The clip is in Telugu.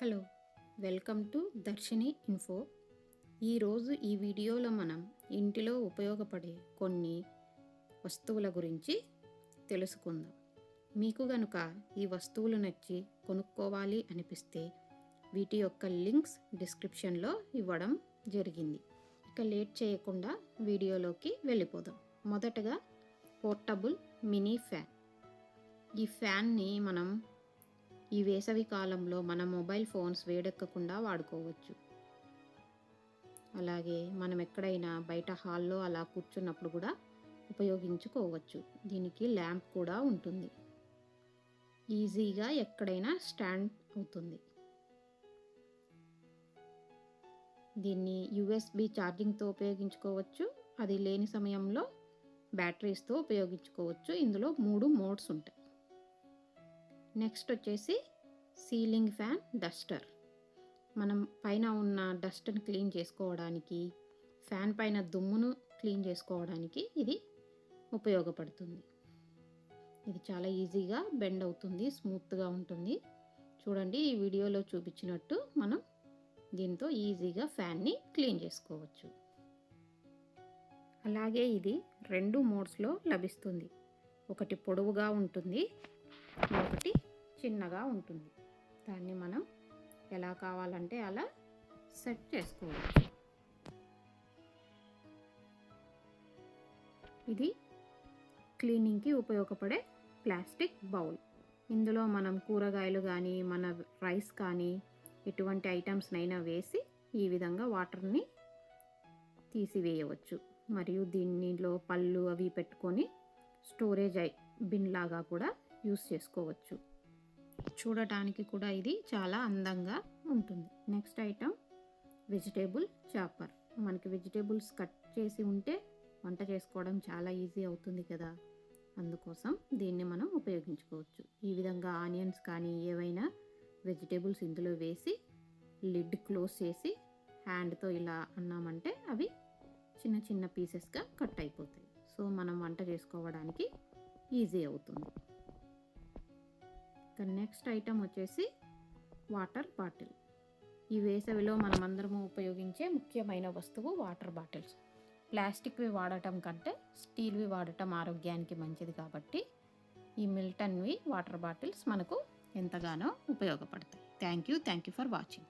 Hello, welcome to Darshini info. ఈరోజు ఈ వీడియోలో మనం ఇంటిలో ఉపయోగపడే కొన్ని వస్తువుల గురించి తెలుసుకుందాం. మీకు గనుక ఈ వస్తువులు నచ్చి కొనుక్కోవాలి అనిపిస్తే వీటి యొక్క లింక్స్ డిస్క్రిప్షన్లో ఇవ్వడం జరిగింది. ఇక లేట్ చేయకుండా వీడియోలోకి వెళ్ళిపోదాం. మొదటగా పోర్టబుల్ మినీ ఫ్యాన్. ఈ ఫ్యాన్ని మనం ఈ వేసవి కాలంలో మన మొబైల్ ఫోన్స్ వేడెక్కకుండా వాడుకోవచ్చు. అలాగే మనం ఎక్కడైనా బయట హాల్లో అలా కూర్చున్నప్పుడు కూడా ఉపయోగించుకోవచ్చు. దీనికి ల్యాంప్ కూడా ఉంటుంది. ఈజీగా ఎక్కడైనా స్టాండ్ అవుతుంది. దీన్ని యూఎస్బి ఛార్జింగ్తో ఉపయోగించుకోవచ్చు. అది లేని సమయంలో బ్యాటరీస్తో ఉపయోగించుకోవచ్చు. ఇందులో 3 మోడ్స్ ఉంటాయి. నెక్స్ట్ వచ్చేసి సీలింగ్ ఫ్యాన్ డస్టర్. మనం పైన ఉన్న డస్ట్ని క్లీన్ చేసుకోవడానికి, ఫ్యాన్ పైన దుమ్మును క్లీన్ చేసుకోవడానికి ఇది ఉపయోగపడుతుంది. ఇది చాలా ఈజీగా బెండ్ అవుతుంది, స్మూత్గా ఉంటుంది. చూడండి, ఈ వీడియోలో చూపించినట్టు మనం దీంతో ఈజీగా ఫ్యాన్ని క్లీన్ చేసుకోవచ్చు. అలాగే ఇది 2 మోడ్స్లో లభిస్తుంది. ఒకటి పొడవుగా ఉంటుంది, ఒకటి చిన్నగా ఉంటుంది. దాన్ని మనం ఎలా కావాలంటే అలా సెట్ చేసుకోవచ్చు. ఇది క్లీనింగ్కి ఉపయోగపడే ప్లాస్టిక్ బౌల్. ఇందులో మనం కూరగాయలు కానీ మన రైస్ కానీ ఎటువంటి ఐటమ్స్నైనా వేసి ఈ విధంగా వాటర్ని తీసివేయవచ్చు. మరియు దీనిలో పళ్ళు అవి పెట్టుకొని స్టోరేజ్ బిన్ లాగా కూడా యూస్ చేసుకోవచ్చు. చూడటానికి కూడా ఇది చాలా అందంగా ఉంటుంది. Next item vegetable chopper. మనకి వెజిటేబుల్స్ కట్ చేసి ఉంటే వంట చేసుకోవడం చాలా ఈజీ అవుతుంది కదా, అందుకోసం దీన్ని మనం ఉపయోగించుకోవచ్చు. ఈ విధంగా ఆనియన్స్ కానీ ఏవైనా వెజిటేబుల్స్ ఇందులో వేసి లిడ్ క్లోజ్ చేసి హ్యాండ్తో ఇలా అన్నామంటే అవి చిన్న చిన్న పీసెస్గా కట్ అయిపోతాయి. సో మనం వంట చేసుకోవడానికి ఈజీ అవుతుంది. నెక్స్ట్ ఐటమ్ వచ్చేసి వాటర్ బాటిల్. ఈ వేసవిలో మనమందరము ఉపయోగించే ముఖ్యమైన వస్తువు వాటర్ బాటిల్స్. ప్లాస్టిక్వి వాడటం కంటే స్టీల్వి వాడటం ఆరోగ్యానికి మంచిది కాబట్టి ఈ మిల్టన్వి వాటర్ బాటిల్స్ మనకు ఎంతగానో ఉపయోగపడతాయి. Thank you for watching.